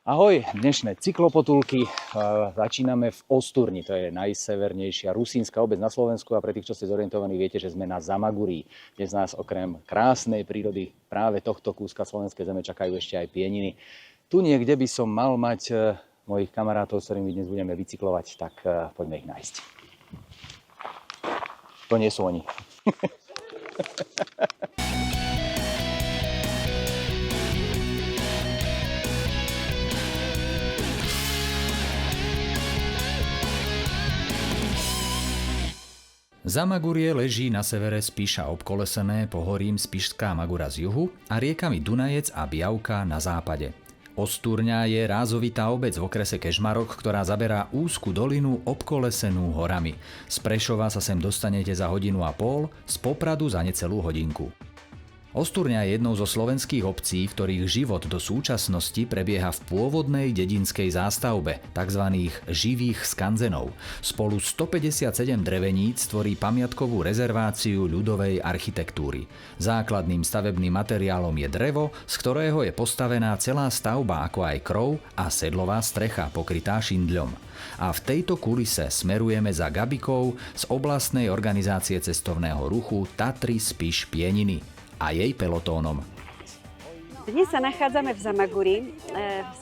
Ahoj, dnešné cyklopotulky začíname v Osturni, to je najsevernejšia rusínska obec na Slovensku a pre tých, čo ste zorientovaní, viete, že sme na Zamagurí. Dnes nás okrem krásnej prírody práve tohto kúska slovenskej zeme čakajú ešte aj pieniny. Tu niekde by som mal mať mojich kamarátov, s ktorými dnes budeme bicyklovať, tak poďme ich nájsť. To nie sú oni. Zamagurie leží na severe Spiša obkolesené pohorím Spišská Magura z juhu a riekami Dunajec a Białka na západe. Osturňa je rázovitá obec v okrese Kežmarok, ktorá zaberá úzku dolinu obkolesenú horami. Z Prešova sa sem dostanete za 1,5 hodiny, z Popradu za necelú hodinku. Osturňa je jednou zo slovenských obcí, ktorých život do súčasnosti prebieha v pôvodnej dedinskej zástavbe, tzv. Živých skanzenov. Spolu 157 dreveníc tvorí pamiatkovú rezerváciu ľudovej architektúry. Základným stavebným materiálom je drevo, z ktorého je postavená celá stavba, ako aj krov a sedlová strecha pokrytá šindľom. A v tejto kulise smerujeme za Gabikou z oblastnej organizácie cestovného ruchu Tatry Spiš Pieniny a jej pelotónom. Dnes sa nachádzame v Zamaguri,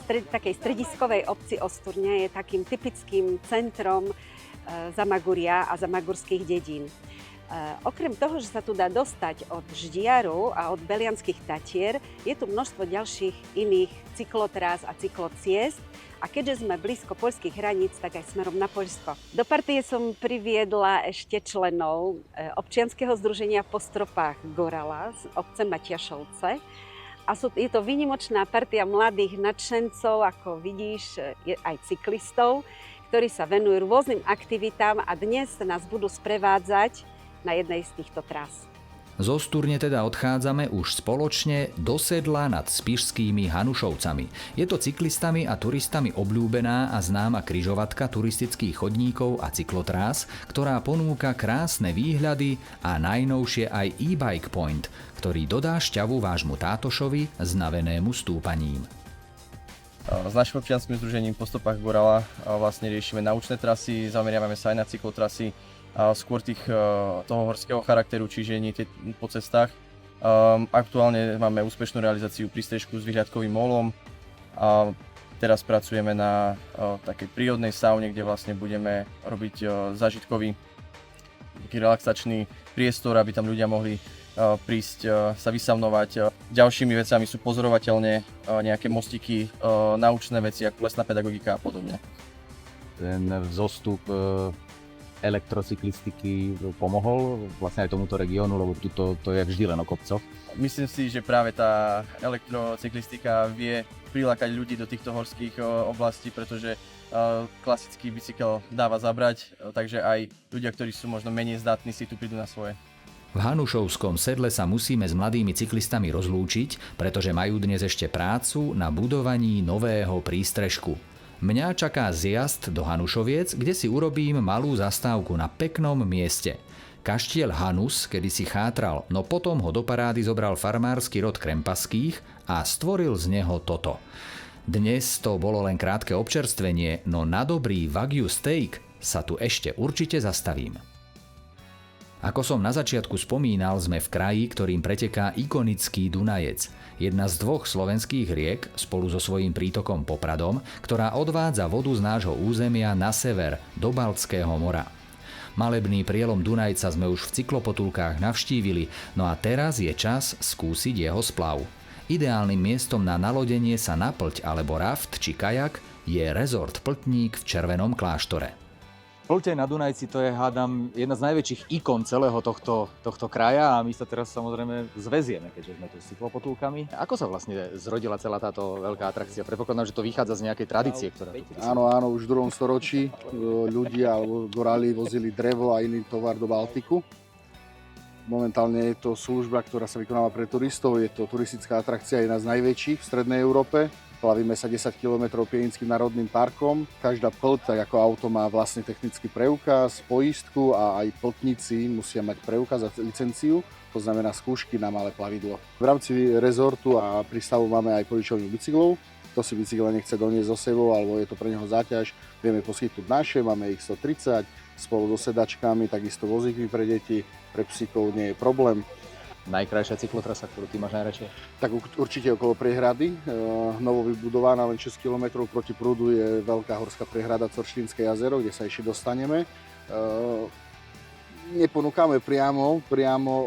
v takej strediskovej obci Osturňa. Je takým typickým centrom Zamaguria a zamagurských dedín. Okrem toho, že sa tu dá dostať od Ždiaru a od Belianských Tatier, je tu množstvo ďalších iných cyklotrás a cyklociest. A keďže sme blízko poľských hraníc, tak aj smerom na Poľsko. Do partie som priviedla ešte členov občianskeho združenia Po stropách Gorala z obce Matiašovce. A je to výnimočná partia mladých nadšencov, ako vidíš, aj cyklistov, ktorí sa venujú rôznym aktivitám a dnes nás budú sprevádzať na jednej z týchto trás. Z Osturne teda odchádzame už spoločne do Sedla nad spišskými Hanušovcami. Je to cyklistami a turistami obľúbená a známa križovatka turistických chodníkov a cyklotrás, ktorá ponúka krásne výhľady a najnovšie aj e-bike point, ktorý dodá šťavu vášmu tátošovi znavenému stúpaním. S našim občianskym združením Po stopách Gorala vlastne riešime naučné trasy, zameriavame sa aj na cyklotrasy, skôr toho horského charakteru, čiže nie tie po cestách. Aktuálne máme úspešnú realizáciu prístrežku s vyhliadkovým molom a teraz pracujeme na takej prírodnej saune, kde vlastne budeme robiť zážitkový taký relaxačný priestor, aby tam ľudia mohli prísť sa vysaunovať. Ďalšími vecami sú pozorovateľne nejaké mostiky, naučné veci ako lesná pedagogika a podobne. Ten vzostup elektrocyklistiky pomohol vlastne aj tomuto regiónu, lebo tuto to je vždy len o kopcoch. Myslím si, že práve tá elektrocyklistika vie prilákať ľudí do týchto horských oblastí, pretože klasický bicykel dáva zabrať, takže aj ľudia, ktorí sú možno menej zdatní, si tu prídu na svoje. V Hanušovskom Sedle sa musíme s mladými cyklistami rozlúčiť, pretože majú dnes ešte prácu na budovaní nového prístrežku. Mňa čaká zjazd do Hanušoviec, kde si urobím malú zastávku na peknom mieste. Kaštiel Hanus kedysi chátral, no potom ho do parády zobral farmársky rod Krempaských a stvoril z neho toto. Dnes to bolo len krátke občerstvenie, no na dobrý Wagyu steak sa tu ešte určite zastavím. Ako som na začiatku spomínal, sme v kraji, ktorým preteká ikonický Dunajec. Jedna z dvoch slovenských riek, spolu so svojím prítokom Popradom, ktorá odvádza vodu z nášho územia na sever, do Baltského mora. Malebný prielom Dunajca sme už v cyklopotulkách navštívili, no a teraz je čas skúsiť jeho splav. Ideálnym miestom na nalodenie sa na plť alebo raft či kajak je rezort Pltník v Červenom kláštore. Plteň na Dunajci, to je, hádam, jedna z najväčších ikon celého tohto kraja a my sa teraz samozrejme zväzieme, keďže sme tu s cyklopotulkami. Ako sa vlastne zrodila celá táto veľká atrakcia? Predpokladám, že to vychádza z nejakej tradície, ktorá tu prísť. Áno, už v 2. storočí ľudia alebo goráli vozili drevo a iný tovar do Baltiku. Momentálne je to služba, ktorá sa vykonáva pre turistov. Je to turistická atrakcia, jedna z najväčších v strednej Európe. Plavíme sa 10 km Pienickým národným parkom. Každá plť, tak ako auto, má vlastne technický preukaz, poistku a aj pltníci musia mať preukaz a licenciu. To znamená skúšky na malé plavidlo. V rámci rezortu a prístavu máme aj požičovňu bicyklov. kto si bicykel nechce doniesť so sebou, alebo je to pre neho záťaž, vieme poskytnúť naše, máme ich 130 spolu so sedačkami, takisto vozíky pre deti, pre psíkov nie je problém. Najkrajšia cyklotrasa, ktorú ty máš najradšej? Tak určite okolo Priehrady, novo vybudovaná, len 6 km proti prúdu je veľká horská priehrada Corštínske jazero, kde sa ešte dostaneme. Neponúkame priamo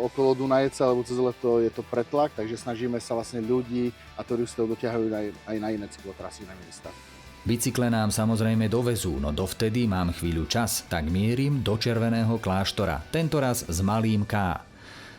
okolo Dunajca, lebo cez leto je to pretlak, takže snažíme sa vlastne ľudí a turistov dotiahujú aj na iné cyklotrasy, na miesta. Bicykle nám samozrejme dovezú, no dovtedy mám chvíľu čas, tak mierim do Červeného kláštora, tentoraz s malým K.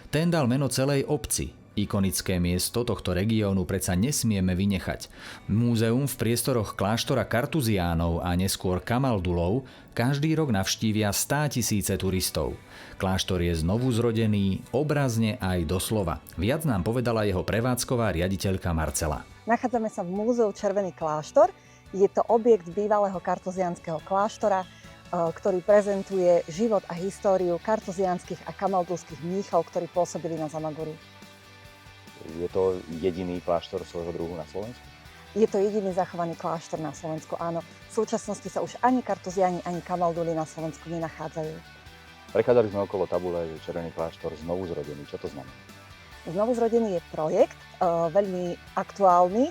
Ten dal meno celej obci. Ikonické miesto tohto regiónu predsa nesmieme vynechať. Múzeum v priestoroch kláštora Kartuziánov a neskôr Kamaldulov každý rok navštívia 100 000 turistov. Kláštor je znovu zrodený, obrazne aj doslova. Viac nám povedala jeho prevádzková riaditeľka Marcela. Nachádzame sa v múzeu Červený kláštor. Je to objekt bývalého kartuziánskeho kláštora, ktorý prezentuje život a históriu kartuziánskych a kamaldulských mníchov, ktorí pôsobili na Zamaguri. Je to jediný kláštor svojho druhu na Slovensku? Je to jediný zachovaný kláštor na Slovensku, áno. V súčasnosti sa už ani kartuziáni, ani kamalduli na Slovensku nenachádzajú. Prechádzali sme okolo tabule, že Červený kláštor znovu zrodený. Čo to znamená? Znovu zrodený je projekt, veľmi aktuálny.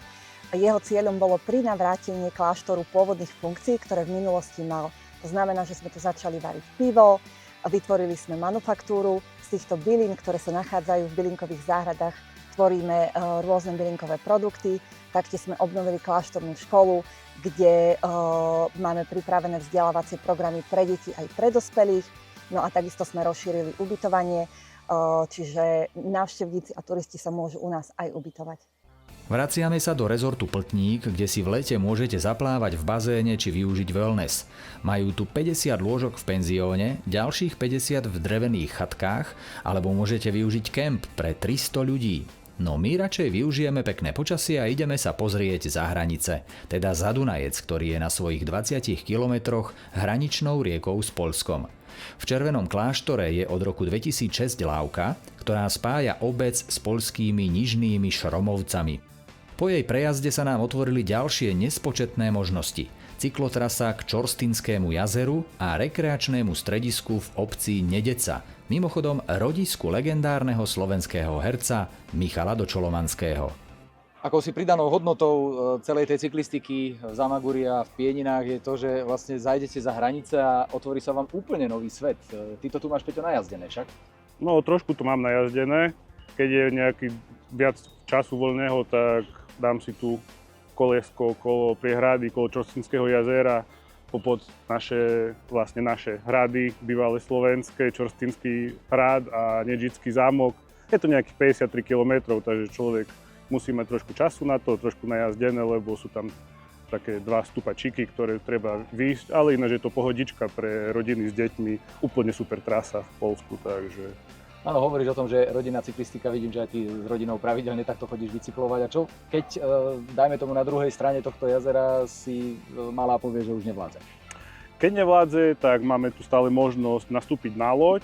Jeho cieľom bolo prinavrátenie kláštoru pôvodných funkcií, ktoré v minulosti mal. To znamená, že sme tu začali variť pivo, vytvorili sme manufaktúru z týchto bylín, ktoré sa nachádzajú v bylinkových záhradách. Tvoríme rôzne bylinkové produkty, taktiež sme obnovili kláštornú školu, kde máme pripravené vzdelávacie programy pre deti aj pre dospelých. No a takisto sme rozšírili ubytovanie, čiže návštevníci a turisti sa môžu u nás aj ubytovať. Vraciame sa do rezortu Pltník, kde si v lete môžete zaplávať v bazéne či využiť wellness. Majú tu 50 lôžok v penzióne, ďalších 50 v drevených chatkách, alebo môžete využiť kemp pre 300 ľudí. No my radšej využijeme pekné počasie a ideme sa pozrieť za hranice, teda za Dunajec, ktorý je na svojich 20 kilometroch hraničnou riekou s Poľskom. V Červenom kláštore je od roku 2006 lávka, ktorá spája obec s poľskými nižnými Šromovcami. Po jej prejazde sa nám otvorili ďalšie nespočetné možnosti. Cyklotrasa k Čorstinskému jazeru a rekreačnému stredisku v obci Nedeca, mimochodom rodisku legendárneho slovenského herca Michala Dočolomanského. Akou si pridanou hodnotou celej tej cyklistiky v Zamaguri a v Pieninách je to, že vlastne zajdete za hranice a otvorí sa vám úplne nový svet. Ty to tu máš, Peťo, najazdené však? No, trošku to mám najazdené. Keď je nejaký viac času voľného, tak dám si tu koliesko okolo Priehrady, okolo Čorstinského jazera, popod naše hrady, bývalé slovenské, Čorstinský hrad a Nedžický zámok. Je to nejakých 53 km, takže človek musí mať trošku času na to, trošku najazdené, lebo sú tam také 2 stupačíky, ktoré treba výjsť, ale ináč je to pohodička pre rodiny s deťmi, úplne super trasa v Poľsku, takže... Áno, hovoríš o tom, že rodinná cyklistika, vidím, že aj ty s rodinou pravidelne takto chodíš bicyklovať. A čo keď, dajme tomu, na druhej strane tohto jazera si malá povie, že už nevládze? Keď nevládze, tak máme tu stále možnosť nastúpiť na loď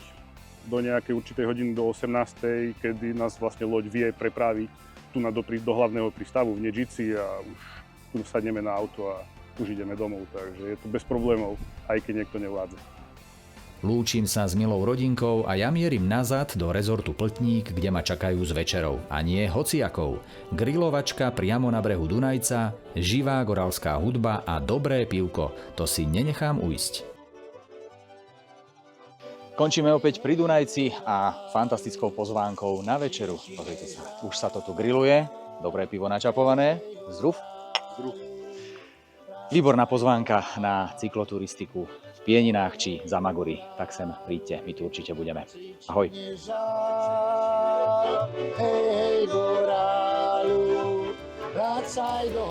do nejakej určitej hodiny do 18:00, kedy nás vlastne loď vie prepraviť tu do hlavného prístavu v Nedžici a už tu sadneme na auto a už ideme domov, takže je to bez problémov, aj keď niekto nevládze. Lúčim sa s milou rodinkou a ja mierim nazad do rezortu Pltník, kde ma čakajú s večerou. A nie hociakou. Grilovačka priamo na brehu Dunajca, živá goralská hudba a dobré pivko. To si nenechám ujsť. Končíme opäť pri Dunajci a fantastickou pozvánkou na večeru. Pozrite sa, už sa to tu grilluje. Dobré pivo načapované. Zdruf? Zdruf. Výborná pozvánka na cykloturistiku v Pieninách či Zamaguri. Tak sem príďte, my tu určite budeme. Ahoj. Hej, gorálu, vracaj do